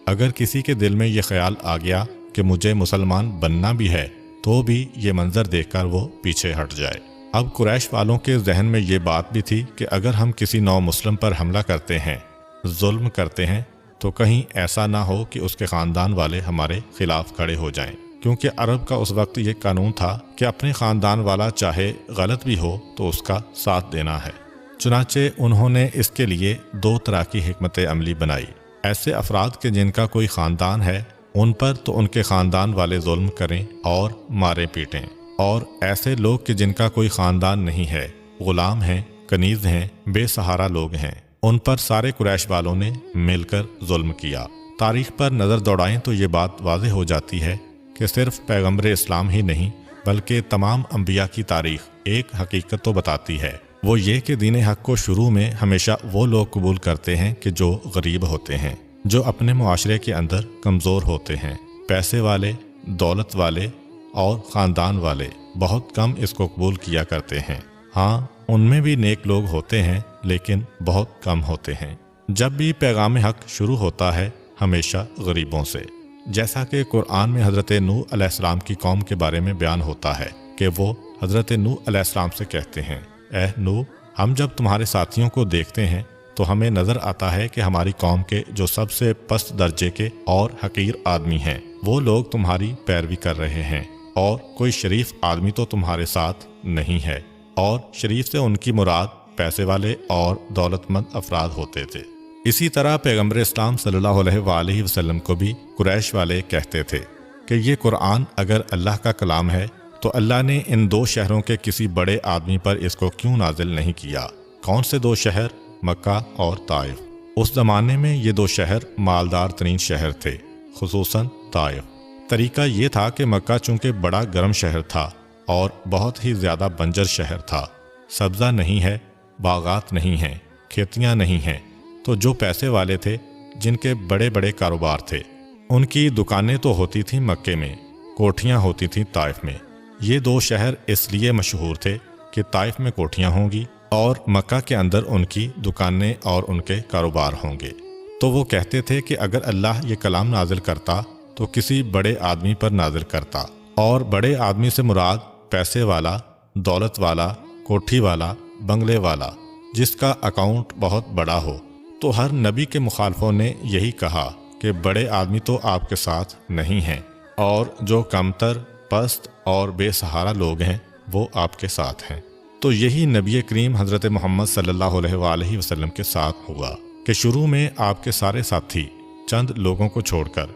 اگر کسی کے دل میں یہ خیال آ گیا کہ مجھے مسلمان بننا بھی ہے تو بھی یہ منظر دیکھ کر وہ پیچھے ہٹ جائے۔ اب قریش والوں کے ذہن میں یہ بات بھی تھی کہ اگر ہم کسی نو مسلم پر حملہ کرتے ہیں، ظلم کرتے ہیں، تو کہیں ایسا نہ ہو کہ اس کے خاندان والے ہمارے خلاف کھڑے ہو جائیں، کیونکہ عرب کا اس وقت یہ قانون تھا کہ اپنے خاندان والا چاہے غلط بھی ہو تو اس کا ساتھ دینا ہے۔ چنانچہ انہوں نے اس کے لیے 2 طرح کی حکمت عملی بنائی۔ ایسے افراد کے جن کا کوئی خاندان ہے ان پر تو ان کے خاندان والے ظلم کریں اور مارے پیٹیں، اور ایسے لوگ کہ جن کا کوئی خاندان نہیں ہے، غلام ہیں، کنیز ہیں، بے سہارا لوگ ہیں، ان پر سارے قریش والوں نے مل کر ظلم کیا۔ تاریخ پر نظر دوڑائیں تو یہ بات واضح ہو جاتی ہے کہ صرف پیغمبر اسلام ہی نہیں بلکہ تمام انبیاء کی تاریخ ایک حقیقت تو بتاتی ہے، وہ یہ کہ دین حق کو شروع میں ہمیشہ وہ لوگ قبول کرتے ہیں کہ جو غریب ہوتے ہیں، جو اپنے معاشرے کے اندر کمزور ہوتے ہیں۔ پیسے والے، دولت والے اور خاندان والے بہت کم اس کو قبول کیا کرتے ہیں۔ ہاں، ان میں بھی نیک لوگ ہوتے ہیں لیکن بہت کم ہوتے ہیں۔ جب بھی پیغام حق شروع ہوتا ہے ہمیشہ غریبوں سے، جیسا کہ قرآن میں حضرت نوح علیہ السلام کی قوم کے بارے میں بیان ہوتا ہے کہ وہ حضرت نوح علیہ السلام سے کہتے ہیں، اے نوح، ہم جب تمہارے ساتھیوں کو دیکھتے ہیں تو ہمیں نظر آتا ہے کہ ہماری قوم کے جو سب سے پست درجے کے اور حقیر آدمی ہیں وہ لوگ تمہاری پیروی کر رہے ہیں، اور کوئی شریف آدمی تو تمہارے ساتھ نہیں ہے۔ اور شریف سے ان کی مراد پیسے والے اور دولت مند افراد ہوتے تھے۔ اسی طرح پیغمبر اسلام صلی اللہ علیہ وآلہ وسلم کو بھی قریش والے کہتے تھے کہ یہ قرآن اگر اللہ کا کلام ہے تو اللہ نے ان 2 شہروں کے کسی بڑے آدمی پر اس کو کیوں نازل نہیں کیا؟ کون سے 2 شہر؟ مکہ اور طائف۔ اس زمانے میں یہ 2 شہر مالدار ترین شہر تھے، خصوصاً طائف۔ طریقہ یہ تھا کہ مکہ چونکہ بڑا گرم شہر تھا اور بہت ہی زیادہ بنجر شہر تھا، سبزہ نہیں ہے، باغات نہیں ہیں، کھیتیاں نہیں ہیں، تو جو پیسے والے تھے، جن کے بڑے بڑے کاروبار تھے، ان کی دکانیں تو ہوتی تھیں مکے میں، کوٹھیاں ہوتی تھیں طائف میں۔ یہ 2 شہر اس لیے مشہور تھے کہ طائف میں کوٹھیاں ہوں گی اور مکہ کے اندر ان کی دکانیں اور ان کے کاروبار ہوں گے۔ تو وہ کہتے تھے کہ اگر اللہ یہ کلام نازل کرتا تو کسی بڑے آدمی پر نازل کرتا، اور بڑے آدمی سے مراد پیسے والا، دولت والا، کوٹھی والا، بنگلے والا، جس کا اکاؤنٹ بہت بڑا ہو۔ تو ہر نبی کے مخالفوں نے یہی کہا کہ بڑے آدمی تو آپ کے ساتھ نہیں ہیں، اور جو کمتر، پست اور بے سہارا لوگ ہیں وہ آپ کے ساتھ ہیں۔ تو یہی نبی کریم حضرت محمد صلی اللہ علیہ وآلہ وسلم کے ساتھ ہوا کہ شروع میں آپ کے سارے ساتھی چند لوگوں کو چھوڑ کر